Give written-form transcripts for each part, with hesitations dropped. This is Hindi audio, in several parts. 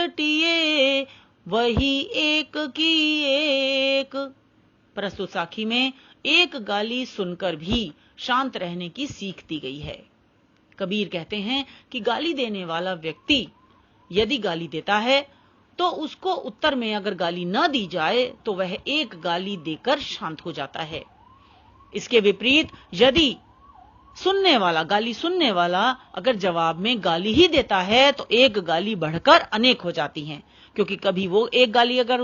पलटिए वही एक की एक। प्रस्तुत साखी में एक गाली सुनकर भी शांत रहने की सीख दी गई है। कबीर कहते हैं कि गाली देने वाला व्यक्ति यदि गाली देता है तो उसको उत्तर में अगर गाली न दी जाए तो वह एक गाली देकर शांत हो जाता है। इसके विपरीत यदि गाली सुनने वाला अगर जवाब में गाली ही देता है तो एक गाली बढ़कर अनेक हो जाती हैं, क्योंकि कभी वो एक गाली अगर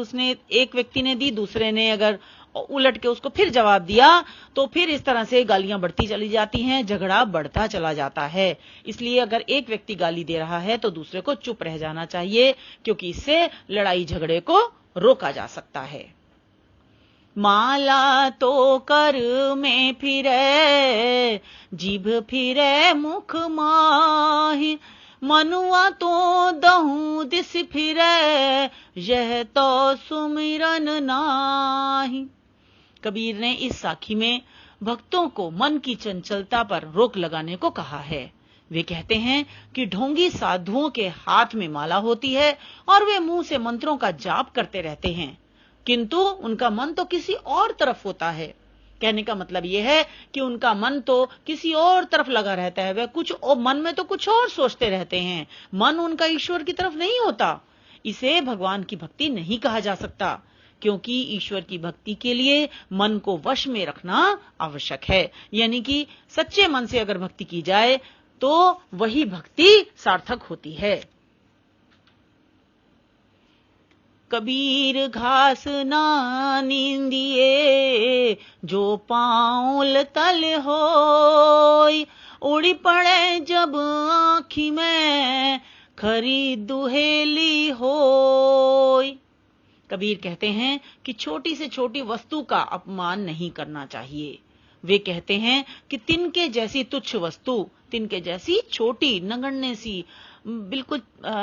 एक व्यक्ति ने दी, दूसरे ने अगर उलट के उसको फिर जवाब दिया, तो फिर इस तरह से गालियां बढ़ती चली जाती हैं, झगड़ा बढ़ता चला जाता है। इसलिए अगर एक व्यक्ति गाली दे रहा है तो दूसरे को चुप रह जाना चाहिए, क्योंकि इससे लड़ाई झगड़े को रोका जा सकता है। माला तो कर में फिरे, जीभ फिरे मुख माही, मनुआ तो दहू दिस फिरे, यह तो सुमिरन नाही। कबीर ने इस साखी में भक्तों को मन की चंचलता पर रोक लगाने को कहा है। वे कहते हैं कि ढोंगी साधुओं के हाथ में माला होती है और वे मुंह से मंत्रों का जाप करते रहते हैं, किंतु उनका मन तो किसी और तरफ होता है। कहने का मतलब यह है कि उनका मन तो किसी और तरफ लगा रहता है, वह मन में तो कुछ और सोचते रहते हैं, मन उनका ईश्वर की तरफ नहीं होता। इसे भगवान की भक्ति नहीं कहा जा सकता, क्योंकि ईश्वर की भक्ति के लिए मन को वश में रखना आवश्यक है। यानी कि सच्चे मन से अगर भक्ति की जाए तो वही भक्ति सार्थक होती है। कबीर घास ना नींदिए, जो पाऊल तल होय, उड़ी पड़े जब आँखी में, खरी दुहेली होय। कबीर कहते हैं कि छोटी से छोटी वस्तु का अपमान नहीं करना चाहिए। वे कहते हैं कि तिनके जैसी तुच्छ वस्तु, तिनके जैसी छोटी नगण्य सी, बिल्कुल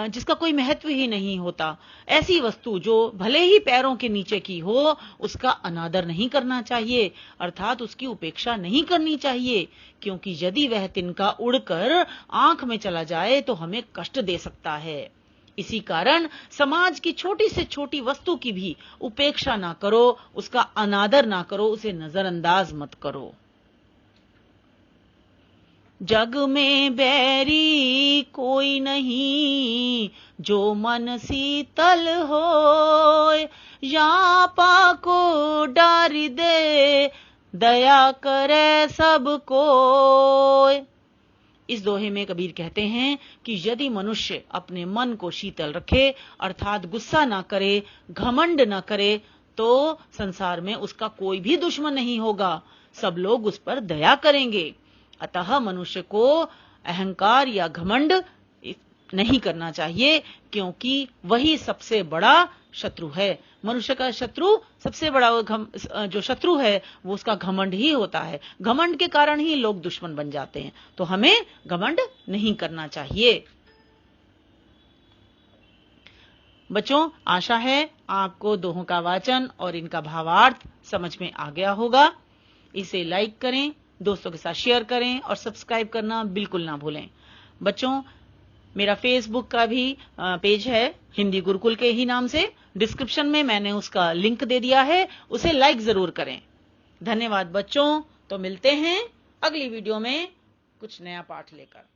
जिसका कोई महत्व ही नहीं होता, ऐसी वस्तु जो भले ही पैरों के नीचे की हो, उसका अनादर नहीं करना चाहिए, अर्थात उसकी उपेक्षा नहीं करनी चाहिए, क्योंकि यदि वह तिनका उड़कर आंख में चला जाए तो हमें कष्ट दे सकता है। इसी कारण समाज की छोटी से छोटी वस्तु की भी उपेक्षा ना करो, उसका अनादर ना करो, उसे नजरअंदाज मत करो। जग में बैरी कोई नहीं, जो मन शीतल होय, या पाको डारी दे, दया करे सब कोय। इस दोहे में कबीर कहते हैं कि यदि मनुष्य अपने मन को शीतल रखे, अर्थात गुस्सा ना करे, घमंड ना करे, तो संसार में उसका कोई भी दुश्मन नहीं होगा, सब लोग उस पर दया करेंगे। अतः मनुष्य को अहंकार या घमंड नहीं करना चाहिए, क्योंकि वही सबसे बड़ा शत्रु है। मनुष्य का शत्रु, सबसे बड़ा जो शत्रु है वो उसका घमंड ही होता है। घमंड के कारण ही लोग दुश्मन बन जाते हैं, तो हमें घमंड नहीं करना चाहिए। बच्चों, आशा है आपको दोहों का वाचन और इनका भावार्थ समझ में आ गया होगा। इसे लाइक करें, दोस्तों के साथ शेयर करें और सब्सक्राइब करना बिल्कुल ना भूलें। बच्चों, मेरा फेसबुक का भी पेज है हिंदी गुरुकुल के ही नाम से, डिस्क्रिप्शन में मैंने उसका लिंक दे दिया है, उसे लाइक जरूर करें। धन्यवाद बच्चों, तो मिलते हैं अगली वीडियो में कुछ नया पाठ लेकर।